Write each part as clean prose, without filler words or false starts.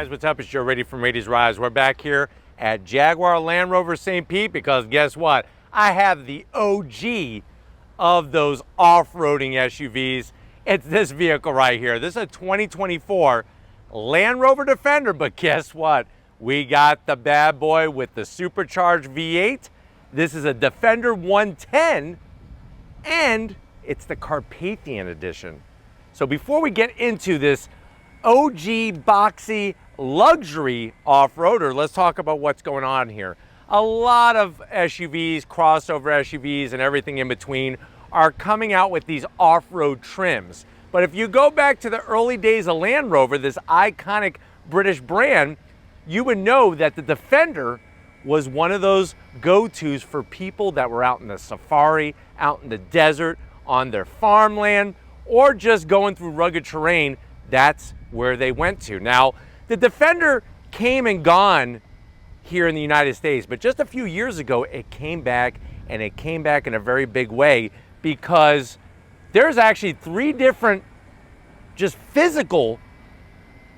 guys, what's up? It's Joe Rady from Rady's Rise. We're back here at Jaguar Land Rover St. Pete because guess what? I have the OG of those off-roading SUVs. It's this vehicle right here. This is a 2024 Land Rover Defender, but guess what? We got the bad boy with the supercharged V8. This is a Defender 110, and it's the Carpathian Edition. So before we get into this OG boxy luxury off-roader, let's talk about what's going on here. A lot of SUVs, crossover SUVs, and everything in between are coming out with these off-road trims. But if you go back to the early days of Land Rover, this iconic British brand, you would know that the Defender was one of those go-tos for people that were out in the safari, out in the desert, on their farmland, or just going through rugged terrain. That's where they went to. Now, the Defender came and gone here in the United States, but just a few years ago, it came back, and it came back in a very big way because there's actually 3 different just physical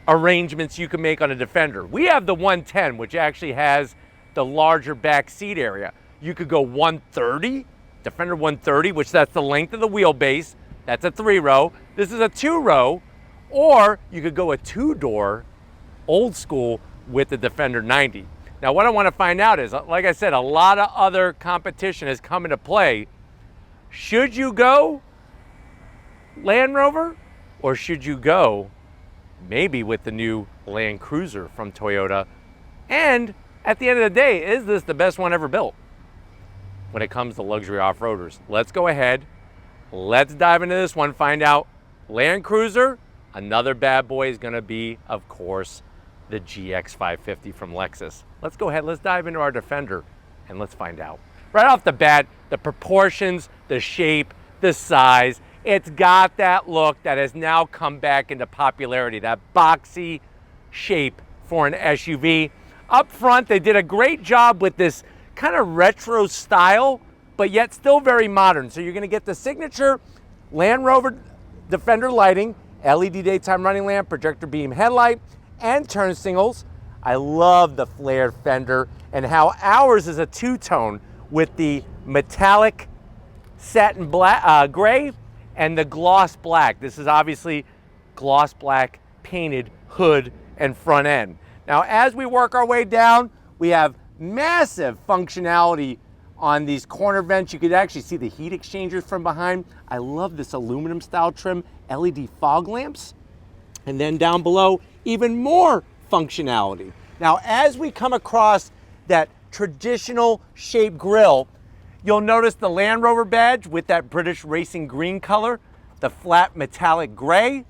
arrangements you can make on a Defender. We have the 110, which actually has the larger back seat area. You could go 130, Defender 130, which that's the length of the wheelbase. That's a 3-row. This is a 2-row, or you could go a 2-door, old school, with the Defender 90. Now, what I want to find out is, like I said, a lot of other competition has come into play. Should you go Land Rover, or should you go maybe with the new Land Cruiser from Toyota? And at the end of the day, is this the best one ever built when it comes to luxury off-roaders? Let's go ahead. Let's dive into this one, find out. Land Cruiser, another bad boy is going to be, of course, the GX550 from Lexus. Let's go ahead, let's dive into our Defender, and let's find out. Right off the bat, the proportions, the shape, the size, it's got that look that has now come back into popularity, that boxy shape for an SUV. Up front, they did a great job with this kind of retro style, but yet still very modern. So you're gonna get the signature Land Rover Defender lighting, LED daytime running lamp, projector beam headlight, and turn signals. I love the flared fender and how ours is a 2-tone with the metallic satin black, gray and the gloss black. This is obviously gloss black painted hood and front end. Now, as we work our way down, we have massive functionality on these corner vents. You could actually see the heat exchangers from behind. I love this aluminum style trim, LED fog lamps. And then down below, even more functionality. Now, as we come across that traditional shaped grille, you'll notice the Land Rover badge with that British racing green color, the flat metallic gray,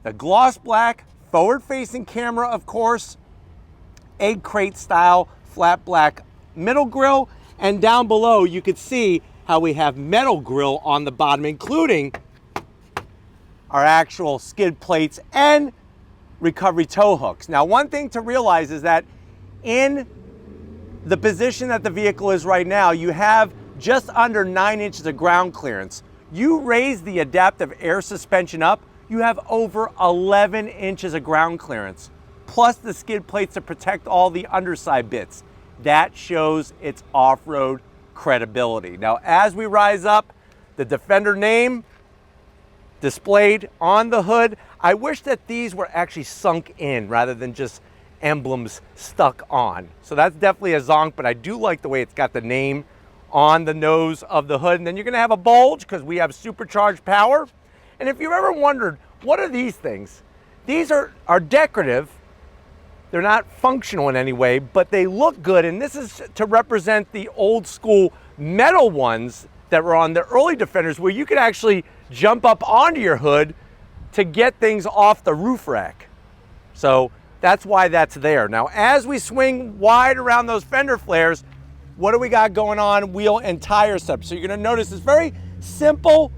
the gloss black, forward-facing camera, of course, egg crate style, flat black middle grille, and down below you could see how we have metal grille on the bottom, including our actual skid plates and recovery tow hooks. Now, one thing to realize is that in the position that the vehicle is right now, you have just under 9 inches of ground clearance. You raise the adaptive air suspension up, you have over 11 inches of ground clearance, plus the skid plates to protect all the underside bits. That shows its off-road credibility. Now, as we rise up, the Defender name displayed on the hood. I wish that these were actually sunk in rather than just emblems stuck on. So that's definitely a zonk, but I do like the way it's got the name on the nose of the hood. And then you're gonna have a bulge because we have supercharged power. And if you've ever wondered, what are these things? These are decorative. They're not functional in any way, but they look good. And this is to represent the old school metal ones that were on the early Defenders, where you could actually jump up onto your hood to get things off the roof rack. So that's why that's there. Now, as we swing wide around those fender flares, what do we got going on wheel and tire setup? So you're gonna notice this very simple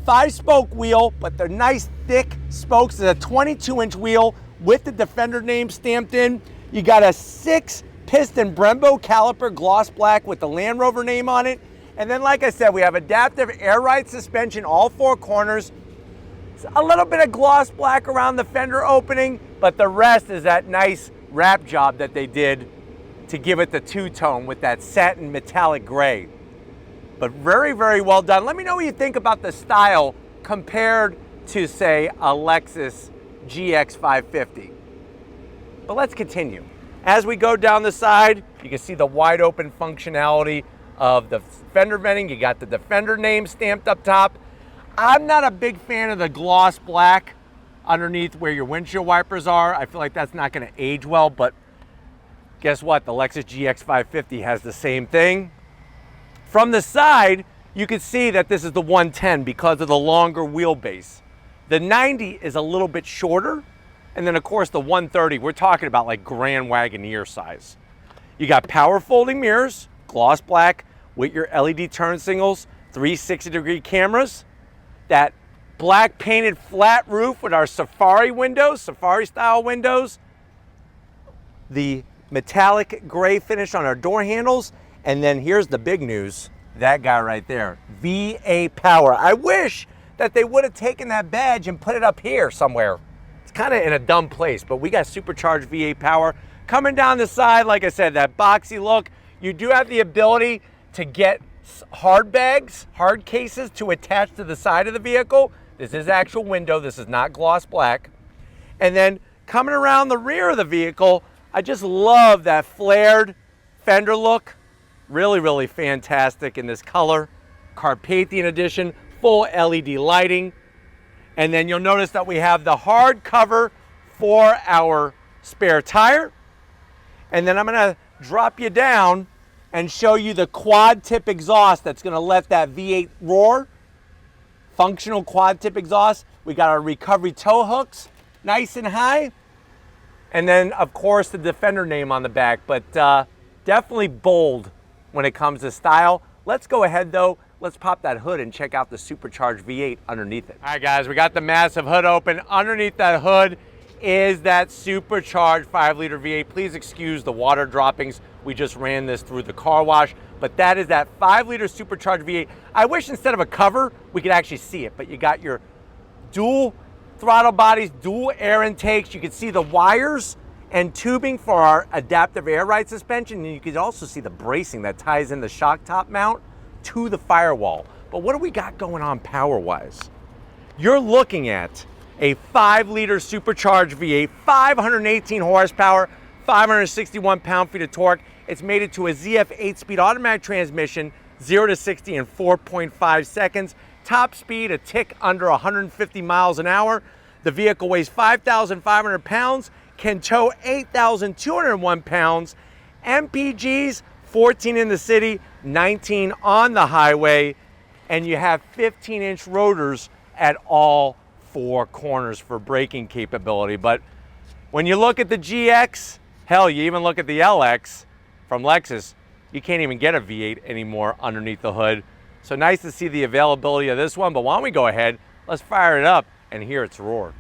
5-spoke wheel, but they're nice thick spokes. It's a 22-inch wheel with the Defender name stamped in. You got a 6-piston Brembo caliper, gloss black with the Land Rover name on it. And then, like I said, we have adaptive air ride suspension, all 4 corners, A little bit of gloss black around the fender opening, but the rest is that nice wrap job that they did to give it the two-tone with that satin metallic gray. But very, very well done. Let me know what you think about the style compared to, say, a Lexus GX 550. But let's continue. As we go down the side, you can see the wide open functionality of the fender venting. You got the Defender name stamped up top. I'm not a big fan of the gloss black underneath where your windshield wipers are. I feel like that's not going to age well, but guess what? The Lexus GX 550 has the same thing. From the side, you can see that this is the 110 because of the longer wheelbase. The 90 is a little bit shorter, and then of course the 130, we're talking about like Grand Wagoneer size. You got power folding mirrors, gloss black with your LED turn signals, 360-degree cameras, that black painted flat roof with our Safari windows, Safari style windows, the metallic gray finish on our door handles, and then here's the big news, that guy right there, V8 power. I wish that they would have taken that badge and put it up here somewhere. It's kind of in a dumb place, but we got supercharged V8 power. Coming down the side, like I said, that boxy look. You do have the ability to get hard bags, hard cases to attach to the side of the vehicle. This is actual window, this is not gloss black. And then coming around the rear of the vehicle, I just love that flared fender look. Really, really fantastic in this color. Carpathian Edition, full LED lighting. And then you'll notice that we have the hard cover for our spare tire. And then I'm gonna drop you down and show you the quad tip exhaust that's gonna let that V8 roar. Functional quad tip exhaust. We got our recovery tow hooks, nice and high. And then of course the Defender name on the back, but definitely bold when it comes to style. Let's go ahead though, let's pop that hood and check out the supercharged V8 underneath it. All right guys, we got the massive hood open. Underneath that hood is that supercharged 5-liter V8. Please excuse the water droppings. We just ran this through the car wash, but that is that 5-liter supercharged V8. I wish instead of a cover, we could actually see it, but you got your dual throttle bodies, dual air intakes. You can see the wires and tubing for our adaptive air ride suspension, and you can also see the bracing that ties in the shock top mount to the firewall. But what do we got going on power-wise? You're looking at a 5-liter supercharged V8, 518 horsepower, 561 pound-feet of torque. It's made it to a ZF 8-speed automatic transmission, 0 to 60 in 4.5 seconds. Top speed, a tick under 150 miles an hour. The vehicle weighs 5,500 pounds, can tow 8,201 pounds. MPGs, 14 in the city, 19 on the highway, and you have 15-inch rotors at all 4 corners for braking capability. But when you look at the GX, hell, you even look at the LX from Lexus, you can't even get a V8 anymore underneath the hood. So nice to see the availability of this one, but why don't we go ahead, let's fire it up and hear its roar.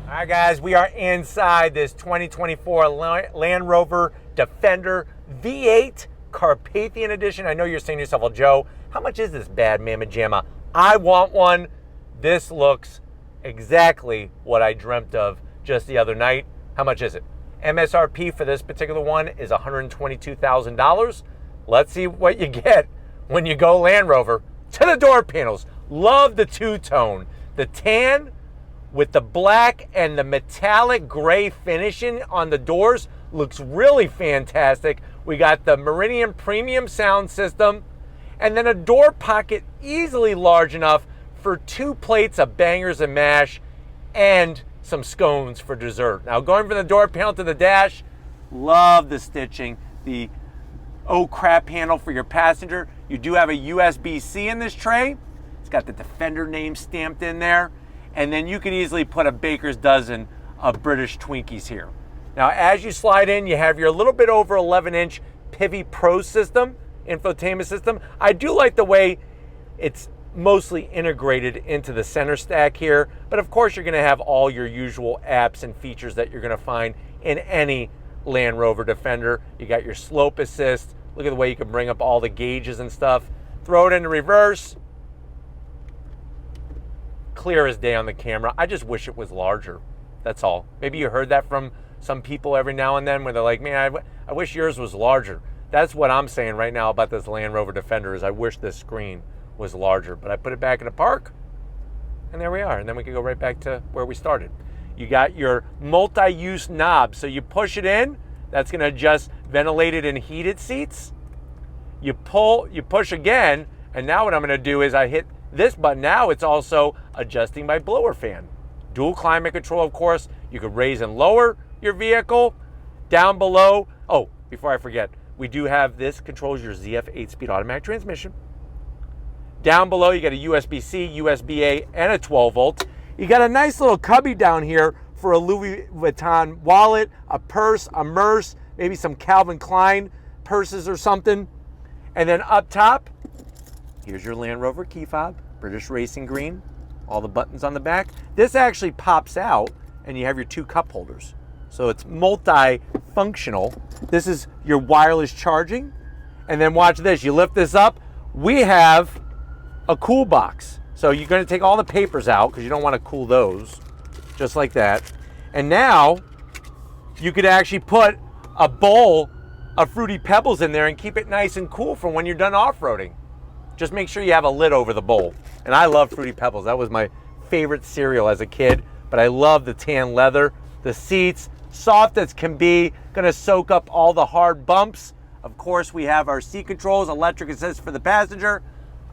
All right, guys, we are inside this 2024 Land Rover Defender V8 Carpathian Edition. I know you're saying to yourself, well, Joe, how much is this bad mamma jamma? I want one. This looks exactly what I dreamt of just the other night. How much is it? MSRP for this particular one is $122,000. Let's see what you get when you go Land Rover. To the door panels. Love the two-tone. The tan with the black and the metallic gray finishing on the doors looks really fantastic. We got the Meridian Premium sound system, and then a door pocket easily large enough for 2 plates of bangers and mash and some scones for dessert. Now going from the door panel to the dash, love the stitching. The oh crap handle for your passenger. You do have a USB-C in this tray. It's got the Defender name stamped in there. and then you can easily put a baker's dozen of British Twinkies here. Now, as you slide in, you have your little bit over 11-inch Pivi Pro system, infotainment system. I do like the way it's mostly integrated into the center stack here, but of course you're going to have all your usual apps and features that you're going to find in any Land Rover Defender. You got your slope assist. Look at the way you can bring up all the gauges and stuff. Throw it into reverse. Clear as day on the camera. I just wish it was larger. That's all. Maybe you heard that from some people every now and then where they're like, man, I wish yours was larger. That's what I'm saying right now about this Land Rover Defender is I wish this screen was larger. But I put it back in the park, and there we are. And then we can go right back to where we started. You got your multi-use knob. So you push it in. That's going to adjust ventilated and heated seats. You pull, you push again, and now what I'm going to do is I hit this button. Now it's also adjusting my blower fan. Dual climate control, of course. You could raise and lower your vehicle. Down below, oh, before I forget, we do have this controls your ZF 8-speed automatic transmission. Down below, you got a USB-C, USB-A, and a 12-volt. You got a nice little cubby down here for a Louis Vuitton wallet, a purse, a Merce, maybe some Calvin Klein purses or something. And then up top, here's your Land Rover key fob, British Racing Green, all the buttons on the back. This actually pops out, and you have your two cup holders. So it's multi-functional. This is your wireless charging. And then watch this, you lift this up, we have a cool box. So you're gonna take all the papers out because you don't wanna cool those, just like that. And now you could actually put a bowl of Fruity Pebbles in there and keep it nice and cool for when you're done off-roading. Just make sure you have a lid over the bowl. And I love Fruity Pebbles. That was my favorite cereal as a kid, but I love the tan leather. The seats, soft as can be, gonna soak up all the hard bumps. Of course, we have our seat controls, electric assist for the passenger,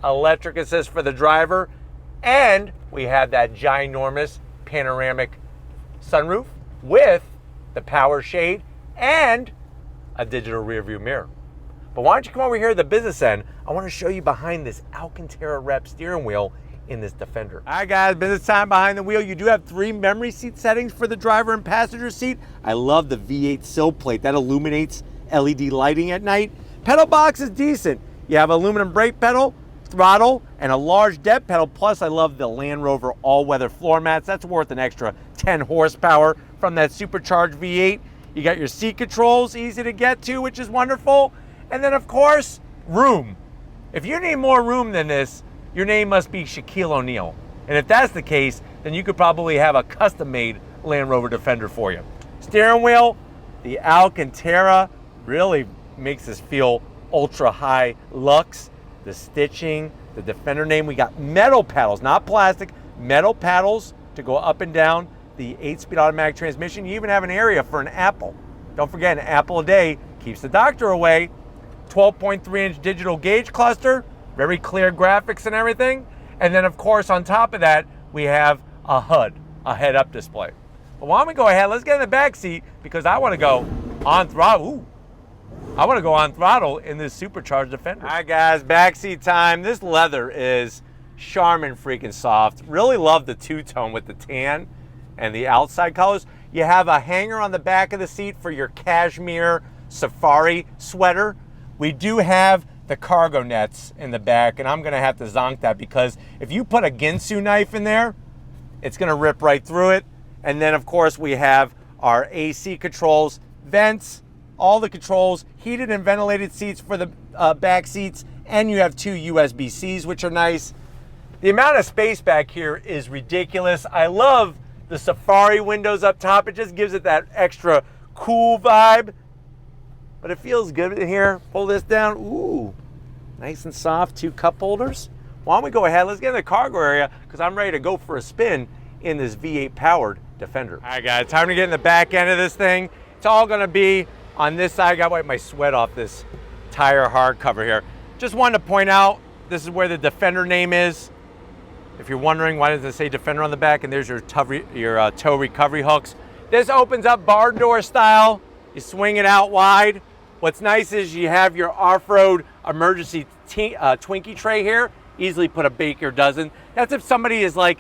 electric assist for the driver, and we have that ginormous panoramic sunroof with the power shade and a digital rear view mirror. But why don't you come over here at the business end? I want to show you behind this Alcantara Rep steering wheel in this Defender. All right, guys, business time behind the wheel. You do have 3 memory seat settings for the driver and passenger seat. I love the V8 sill plate. That illuminates LED lighting at night. Pedal box is decent. You have aluminum brake pedal, throttle, and a large depth pedal. Plus, I love the Land Rover all-weather floor mats. That's worth an extra 10 horsepower from that supercharged V8. You got your seat controls, easy to get to, which is wonderful. And then, of course, room. If you need more room than this, your name must be Shaquille O'Neal. And if that's the case, then you could probably have a custom-made Land Rover Defender for you. Steering wheel, the Alcantara really makes this feel ultra-high luxe. The stitching, the Defender name. We got metal paddles, not plastic, metal paddles to go up and down the 8-speed automatic transmission. You even have an area for an apple. Don't forget, an apple a day keeps the doctor away. 12.3-inch digital gauge cluster, very clear graphics and everything. And then, of course, on top of that, we have a HUD, a head-up display. But why don't we go ahead, let's get in the back seat because I want to go on throttle. Ooh. I want to go on throttle in this supercharged Defender. All right, guys, backseat time. This leather is Charmin freaking soft. Really love the two-tone with the tan and the outside colors. You have a hanger on the back of the seat for your cashmere safari sweater. We do have the cargo nets in the back, and I'm gonna have to zonk that because if you put a Ginsu knife in there, it's gonna rip right through it. And then, of course, we have our AC controls, vents, all the controls, heated and ventilated seats for the back seats, and you have 2 USB-Cs, which are nice. The amount of space back here is ridiculous. I love the Safari windows up top. It just gives it that extra cool vibe, but it feels good in here. Pull this down, ooh, nice and soft, 2 cup holders. Why don't we go ahead, let's get in the cargo area because I'm ready to go for a spin in this V8 powered Defender. All right, guys, time to get in the back end of this thing. It's all gonna be on this side. I gotta wipe my sweat off this tire hardcover here. Just wanted to point out, this is where the Defender name is. If you're wondering why does it say Defender on the back, and there's your tow recovery hooks. This opens up barn door style. You swing it out wide. What's nice is you have your off-road emergency Twinkie tray here. Easily put a baker dozen. That's if somebody is like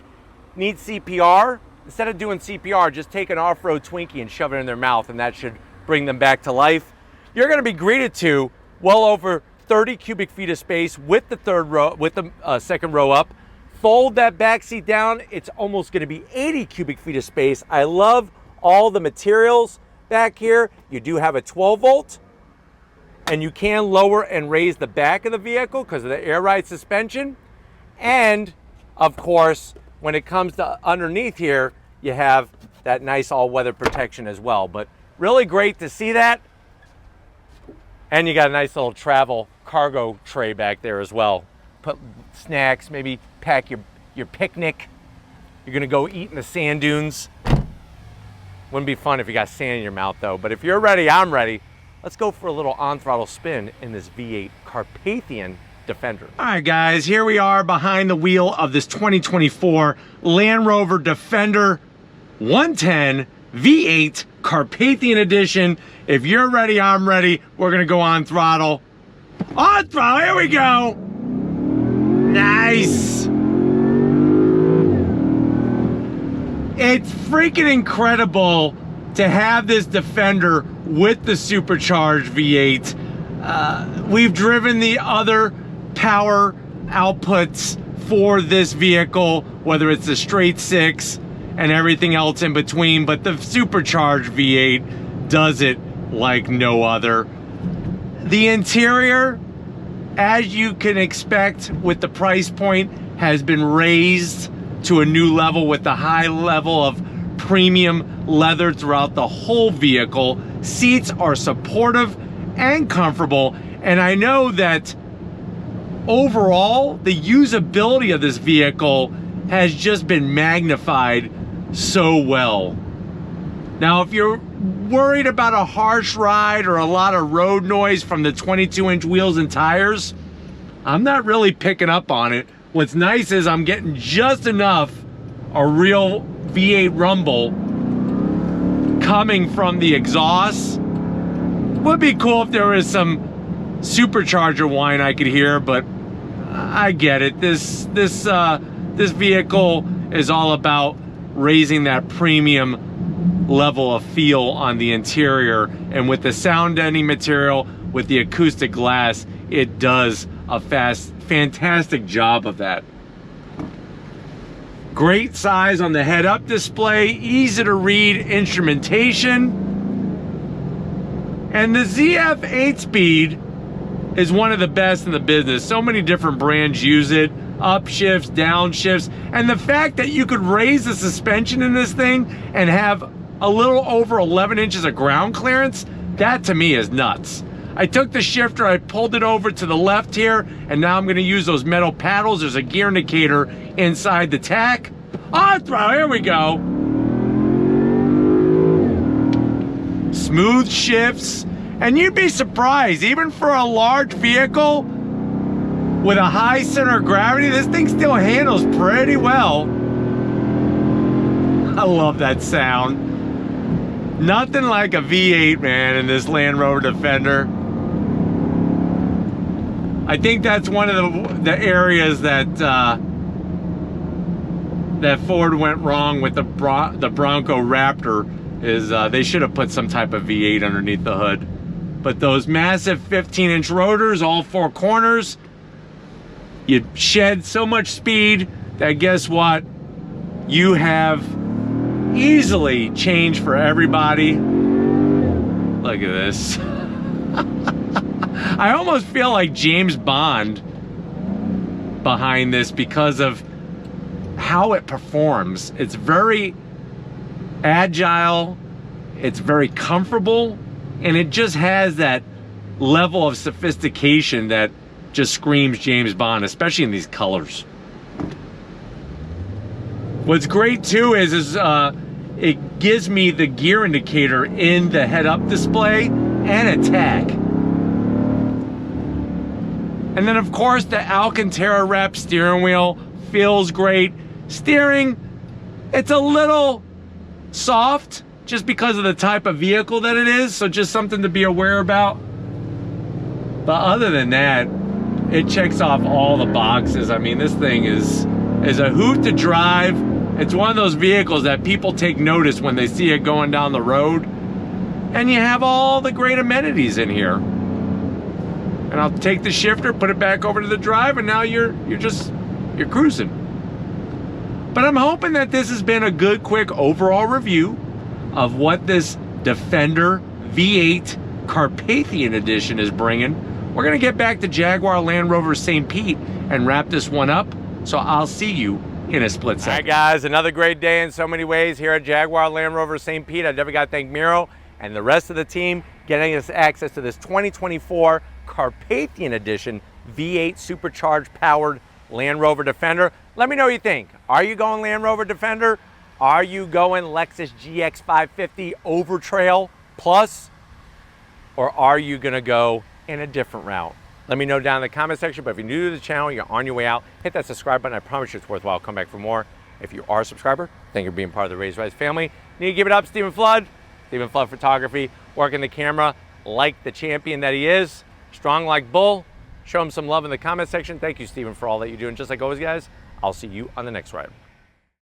need CPR, instead of doing CPR, just take an off-road Twinkie and shove it in their mouth, and that should bring them back to life. You're going to be greeted to well over 30 cubic feet of space with the third row, with the second row up. Fold that back seat down, it's almost going to be 80 cubic feet of space. I love all the materials back here. You do have a 12 volt, and you can lower and raise the back of the vehicle because of the air ride suspension. And of course, when it comes to underneath here, you have that nice all-weather protection as well. But really great to see that. And you got a nice little travel cargo tray back there as well. Put snacks, maybe pack your picnic. You're gonna go eat in the sand dunes. Wouldn't be fun if you got sand in your mouth though. But if you're ready, I'm ready. Let's go for a little on-throttle spin in this V8 Carpathian Defender. All right, guys, here we are behind the wheel of this 2024 Land Rover Defender 110 V8 Carpathian Edition. If you're ready, I'm ready. We're gonna go on throttle. On throttle, here we go. Nice. It's freaking incredible to have this Defender with the supercharged V8. We've driven the other power outputs for this vehicle, whether it's the straight six and everything else in between, but the supercharged V8 does it like no other. The interior, as you can expect with the price point, has been raised to a new level with the high level of premium leather throughout the whole vehicle. Seats are supportive and comfortable, and I know that overall the usability of this vehicle has just been magnified so well. Now, if you're worried about a harsh ride or a lot of road noise from the 22-inch wheels and tires, I'm not really picking up on it. What's nice is I'm getting just enough a real V8 rumble coming from the exhaust. Would be cool if there was some supercharger whine I could hear, but I get it. This vehicle is all about raising that premium level of feel on the interior, and with the sound deadening material, with the acoustic glass, it does a fantastic job of that. Great size on the head-up display, easy to read instrumentation, and the ZF 8-speed is one of the best in the business. So many different brands use it, upshifts, downshifts, and the fact that you could raise the suspension in this thing and have a little over 11 inches of ground clearance, that to me is nuts. I took the shifter, I pulled it over to the left here, and now I'm gonna use those metal paddles. There's a gear indicator inside the tack. On throttle, here we go. Smooth shifts, and you'd be surprised, even for a large vehicle with a high center of gravity, this thing still handles pretty well. I love that sound. Nothing like a V8, man, in this Land Rover Defender. I think that's one of the areas that that Ford went wrong with the Bronco Raptor, is they should have put some type of V8 underneath the hood. But those massive 15-inch rotors, all four corners, you shed so much speed that guess what? You have easily changed for everybody. Look at this. I almost feel like James Bond behind this because of how it performs. It's very agile, it's very comfortable, and it just has that level of sophistication that just screams James Bond, especially in these colors. What's great too is it gives me the gear indicator in the head-up display and a tach. And then of course the Alcantara wrap steering wheel feels great. Steering, it's a little soft just because of the type of vehicle that it is, so just something to be aware about. But other than that, it checks off all the boxes. I mean, this thing is a hoot to drive. It's one of those vehicles that people take notice when they see it going down the road. And you have all the great amenities in here. And I'll take the shifter, put it back over to the drive, and now you're cruising. But I'm hoping that this has been a good, quick overall review of what this Defender V8 Carpathian Edition is bringing. We're gonna get back to Jaguar Land Rover St. Pete and wrap this one up. So I'll see you in a split second. All right, guys, another great day in so many ways here at Jaguar Land Rover St. Pete. I definitely got to thank Miro and the rest of the team getting us access to this 2024 Carpathian Edition V8 supercharged powered Land Rover Defender. Let me know what you think. Are you going Land Rover Defender? Are you going Lexus GX 550 Overtrail Plus? Or are you gonna go in a different route? Let me know down in the comment section, but if you're new to the channel, you're on your way out, hit that subscribe button. I promise you it's worthwhile. Come back for more. If you are a subscriber, thank you for being part of the Raised Rise family. Need to give it up, Stephen Flood. Stephen Flood Photography, working the camera like the champion that he is. Strong like bull. Show him some love in the comment section. Thank you, Stephen, for all that you do. And just like always, guys, I'll see you on the next ride.